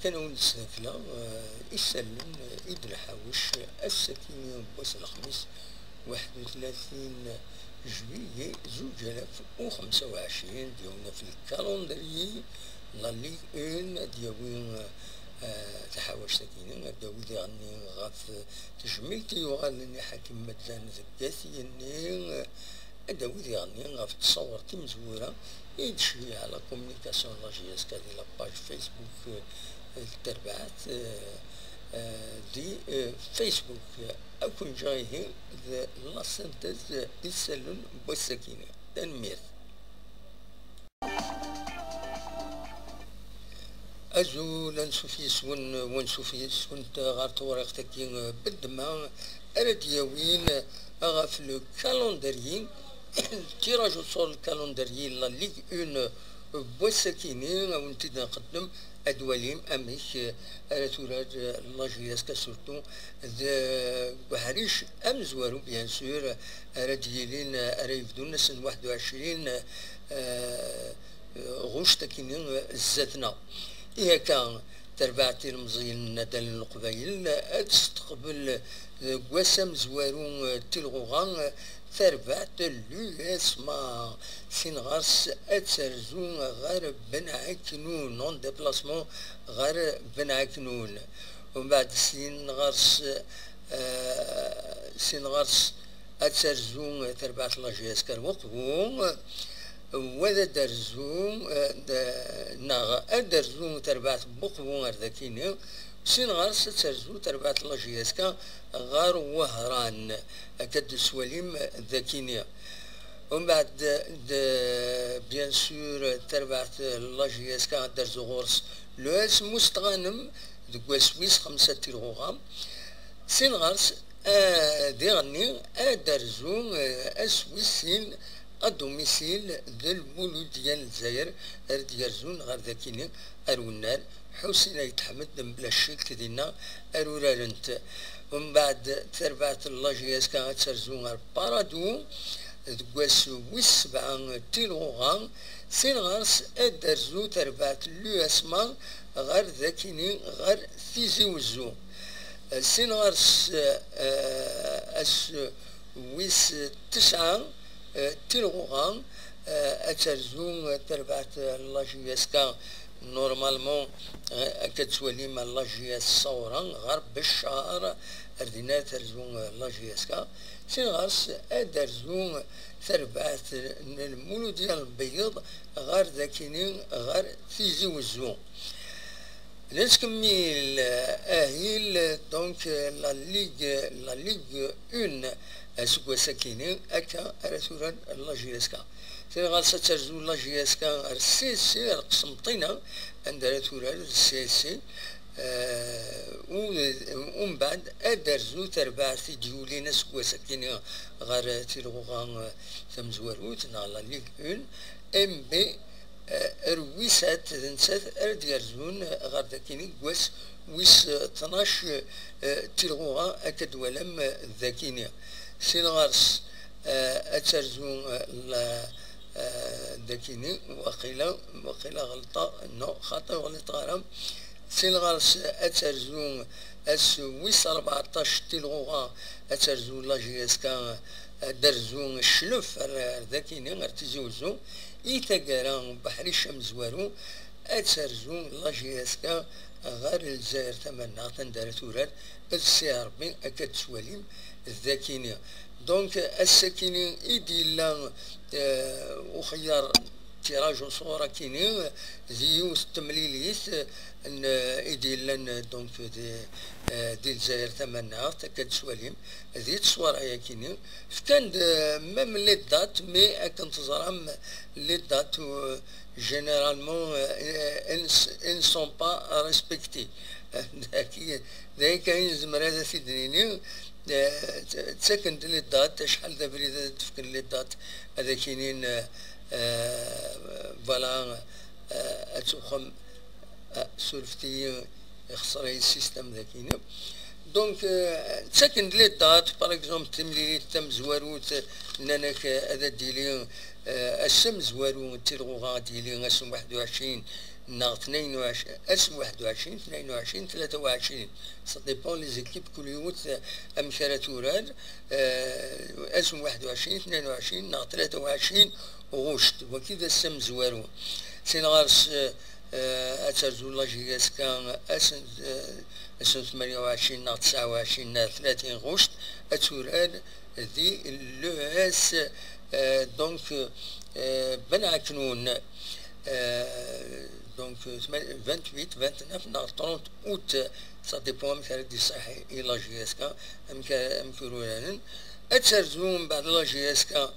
كان ولد سنكلا يسلم إيد الحوش السكينة بوس الخميس 31 جويلية 2025 ديالنا في الكالندري لا ليغ اون ديالوين تحاوش سكينة داوي غني غاف تجميلتي يغالني حاكم مدان ذكاسي داوي غني غاف تصورتي مزورة يدشي على كومونيكاسيون لا جي اس كا دي لاباج فيسبوك تربعت دي فيسبوك أكون جايه لا سنتز يسلون بوسكينة تنمير أزول نشوفي سون ونشوفي سون غار توريختك بالدماء أردياوين غاف لو كالندري تيراج صور الكالندري لا ليغ اون بوسكيني ونتي نقدم ادواليم اميك توراد لا جي اس كا سورتو بحريش امزوارو بيان سور ديالين يفدونا سن 21 غوش تكينين زاتنا إيه كان تربعتي المزيين ندال القبايل تستقبل قواسم زوارون تلغوغان تربعت اللو اسما سين غارس اتسرزون غير بن عكنون نون ديبلاسمون غير بن عكنون ومن بعد سين غارس اتسرزون تربعت لاجيس كالوقفون وذا درزون درزون تربعت بقبون ذاكيني سين غارس ترزو تربعت لاجيسكا غار وهران أكد سواليم ذاكينيا ومن بعد بيان سور تربعت لاجيسكا درزو غورس لوس مستغانم دكوا سويس 5 كيلوغرام سين غارس ديغني درزو اسويسين الدوميسيل ديال المولود ديال الجزائر ديالزون غير ذاكيني أرونال حسين يتحمد بلا الشيك ديالنا أرورالنت ومن بعد تربعت اللاجياس كانت ترزون غير بارادو دكواس ويس 7 كيلوغرام سين غارس أدرزو تربعت لو اسما غير ذاكيني غير ثيزي وزو سين غارس اس ويس 9 كيلوغرام أترزون تربعت لاجياسكا نورمالمون كتولي مع لاجياس صورا غرب الشهر أردنا ترزون لاجياسكا سين غارس أدرزون تربعت المولود ديال البيض غير ذاكيني غير تيزي وزو نتكمل أهيل دونك لا ليغ اون اسكو ساكيني اكا رسول لا جي اس كا سي غالسا ترزو لا جي اس كا السي سي قسمطينا عند رسول السي سي ومن بعد ادرزو تربع في ديولينا سكو ساكيني غير تيلوغان تمزوروت لا ليغ اون ام بي رويسات نسات ارديرزون غير ذاكيني كواس ويس 12 تيلوغان اكد ولم ذاكيني سين غارس أترزون داكيني وقيل غلطة نو خطأ غلطة غرام سين غارس أترزون ويس 14 تيلوغان أترزون لا جي اس كا درزون الشلف ذاكيني غرتيزوزو إيتاكارا بحري الشمس وارو أترزون لا جي اس كا غير الجزائر تمنى تندار تورات السي ربي أكد سواليم الذاكيني دونك الساكيني إيدي لا وخيار تيراج صورة كيني زيو ستمليليس ان إيدي لان دونك دي الجزائر تمنى تكاد سواليم ذي تصوير يا كيني فكان ميم لي دات مي كنت زرام لي دات جينيرالمون ان سون با ريسبكتي ذاك كاين زمرة سيدنيني تسكن لي دات شحال دابا اللي تفكر لي دات هذا كاينين فوالا اتوخم سولفتي خسري السيستم ذاكينا دونك تسكن لي دات باغ اكزومبل تملي تم زواروت ناناك هذا ديالي السم زوارو تيلغوغا ديالي غاسم 21 نا 22 اس 21 22 23 سا ديبون لي زيكيب كل يوث امشارة تورال اس 21 22 نا 23 غوشت وكذا السم زوارو سينغارس اترزو لاجياس كان اسن 28 نا 29 نا 30 غوشت اتورال ذي لو اس دونك بن عكنون دونك 28 29 نا 30 اوت سا ديبون مثلا دي صحي الى جي اس كا امكرولان اترزون بعد لا جي اس كا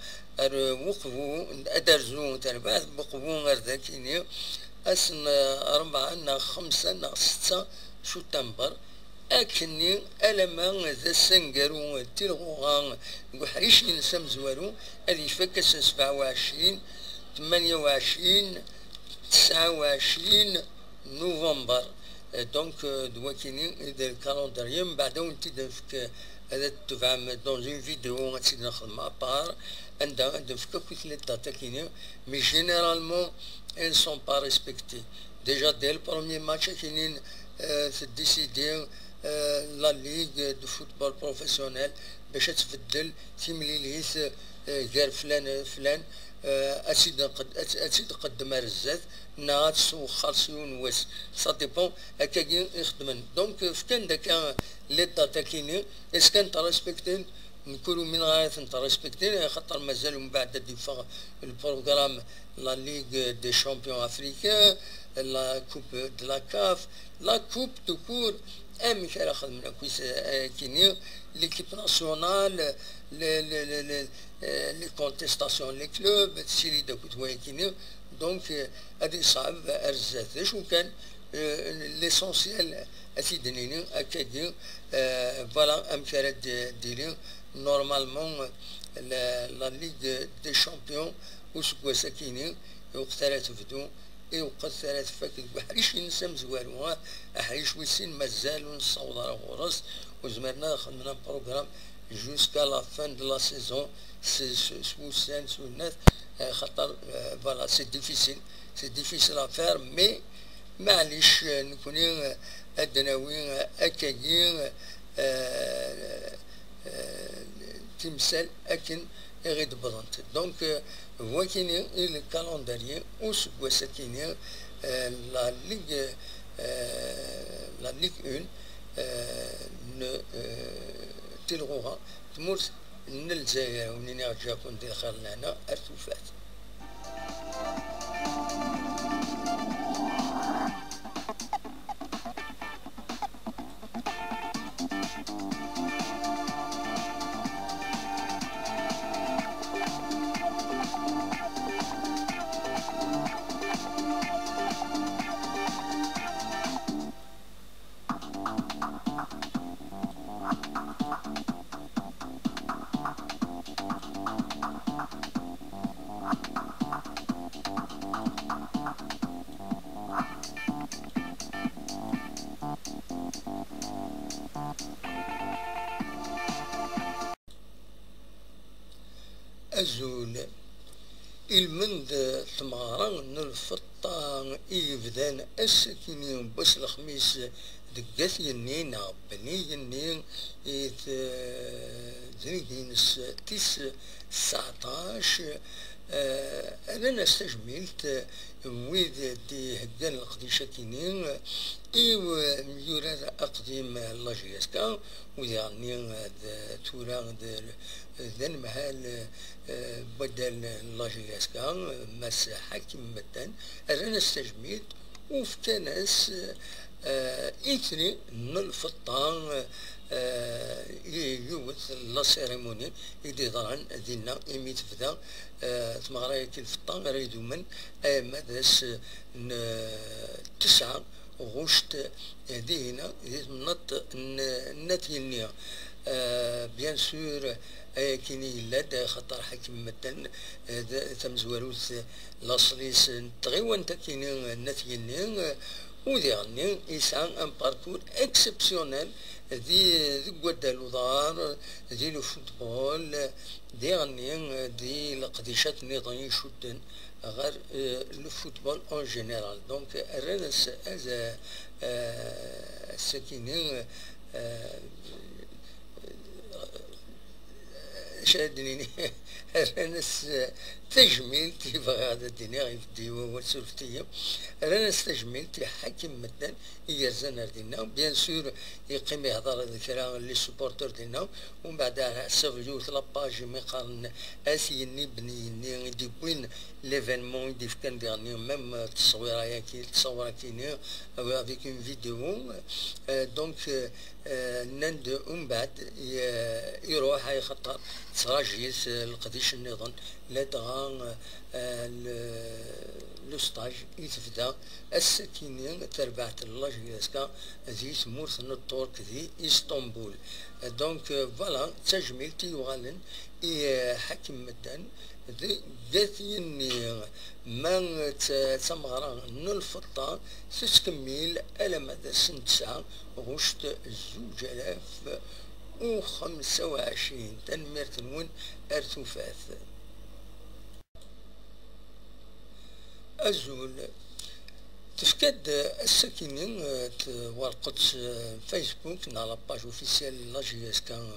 وقفوا ادرزون تربع وقفوا غير ذاكيني اسن 4 نا 5 نا 6 شتنبر أكني ألما ذا السنجرو تلغوغان وحريش نسم زوارو اللي فكس 27 28 29 نوفمبر دونك دواكيني إذا الكالندريم بعد ونتي دفك هذا تفهم دون اون فيديو غاتسيد ناخذ مع بار عندها دفك كيف لي داتا كيني مي جينيرالمون ils sont pas respectés déjà dès le premier match كاينين décider لا ليغ دو فوتبول بروفيسيونيل باش تبدل تيمليليث غير فلان اسيد قدم رزات ناس وخالصيون واس سا ديبون هكاكي يخدمن دونك فكان داك لي داتا كاينين اس كان تريسبكتين نكونوا من غاية تريسبكتين خاطر مازالوا من بعد ديفا البروغرام لا ليغ دي شامبيون افريكان لا كوب دو لا كاف لا كوب دو كور امي كان خدمنا كويس كيني ليكيب ناسيونال لي كونتيستاسيون لي كلوب تسيري داك توايا كيني دونك هادي صعب ارزات شو كان ليسونسيال اسيدنيني هكاكي فوالا امكانات ديري نورمالمون لا ليغ دي شامبيون وسكوا ساكيني وقتها تبدو وقت ثلاث فاكر بحريش نسام زوالوها احريش ويسين مازالو نصوض على غرس وزمرنا خدمنا بروغرام جوسكا لا فان دو لا سيزون سوسان سونات خاطر فوالا سي ديفيسيل افير مي معليش نكوني ادناوي اكاكي تمثال اكن غير بضنت دونك هو كاين الكالندري وسكوا ساكيني لا ليغ 1 تلغوها تمر نلزاير ونيني رجاكم ديال خير لنا ارتفات أزول المند ثمارا الفطان إيفدان السكينين بس الخميس دقات ينينا بني ينين ذنين تيس 19 أنا نستجملت ويد دي هدان القديشة كينين إيو ميورات أقدم لاجياسكا ويعني تورا ذن محل بدل لاجياسكا مس حاكم مدن أنا نستجملت وفي ناس إثني نلفطان يوث لا سيريموني يدي ضران دينا إميت فدا تمغرايا كي الفطان ريدو من مدرس 9 غشت دينا نتينيا بيان سور كيني لاد خطر حكيم مدن تمزوروث لاصليس تغيوان تكيني نتينيا وديغني يسعى ان باركور اكسبسيونيل دي قواد الوضار دي لو فوتبول ديغني دي القديشات نظامي شدن غير لو فوتبول اون جينيرال. دونك الرنس هذا السكينين شادني رانس تجميلتي بغادة الدنيا غيفدي وسولفتي رانس تجميلتي حاكم مدن يرزان دينا بيان سور يقيم يهضر ذكرى لي سوبورتور دينا ومن بعد سافيو لاباج ميقارن اسيني بنيني دي وين ليفينمون دي كان ديرني ميم تصويره ياكي تصوره كيني افيك اون فيديو دونك نند ومن بعد يروح يخطر تراجيس القديش النظام لا تغان لو ستاج يتبدا السكينين تربعت اللاجياسكا ذي سمورث التورك ذي اسطنبول. دونك فوالا تجميلتي يغالن حكم مدن ذي قاثيني ما تمغرا نلفطا تتكمل على مدى سنة 9 غشت 2025 تنمير تنون ارتفاث أزول تفكد الساكنين ورقة فيسبوك على باج اوفيسيال لاجياس كان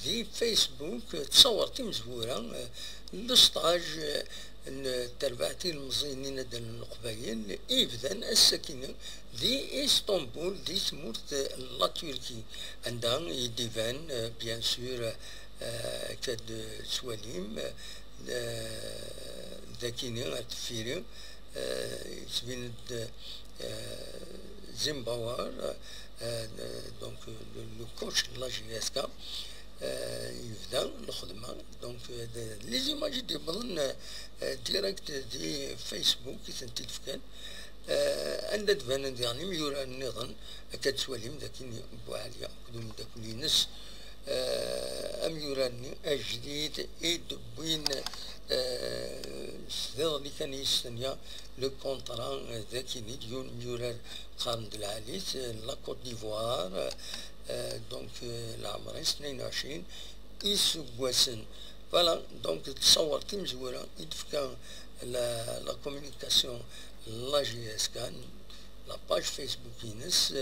ذي فيسبوك تصورت مزبورة لسطاج تربعتي المزينين ديال القبايل إذن الساكنين ذي اسطنبول ذي سمورت لا تركي عندها يديفان بيان سور كاد سواليم ذاكيني تفيري يتبين زيمباوار دونك لو كوتش لاجياسكا يبدا الخدمه. دونك لي زيماج دي بظن ديريكت دي فيسبوك تنتفكان عند تبان يعني ميورا النظام كتسواليم ذاكيني بوعليا قدوم داك لينس أميوراني الجديد يدبين اللي كان يستنيا لو كونطرا ذاكي ديون ميورار قرن العاليت لا كوت ديفوار دونك العمر 22 يسواسن فوالا. دونك تصورت مزوره يدفكا لا كومونيكاسيون لا جي اس كان لا باج فيسبوك ينس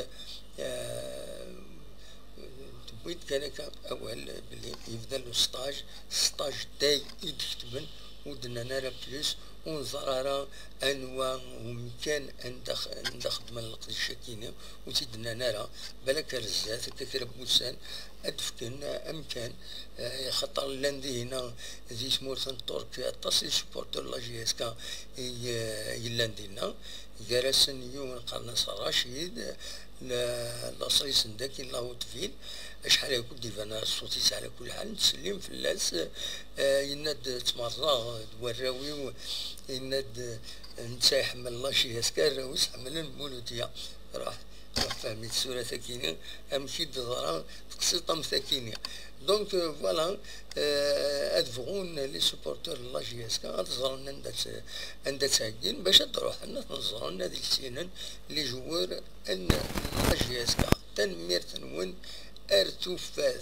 بغيت كان اول بلي يبدا له ستاج داي يكتبن ودنا نرى بلوس ونزرارا انواع ومكان ندخدم القديشه كيني وتدنا نرى بالك رزات كثير بوسان ادفكن امكان خطر لاندي هنا ذي سمورثن تورك اتصل سبورتر لا جي اس كا يلاندينا جالسن يوم قرناص رشيد لا صيص داكي لا تفيل شحال يكون ديفانا صوتي على كل حال نسلم في الناس يناد تمرا دوراوي يناد نتاح من الله شي اسكار راوس حمل المولوديه راح فهمت السوره ثكينه امشي دغرا تقسيطه ثكينه. دونك فوالا ادفغون لي سوبورتور لا جي اس كا تزرنا عند تاكين باش تروح لنا تنزرنا ديك السنين لي جوار ان لا جي اس كا تنمير تنون ارتفاث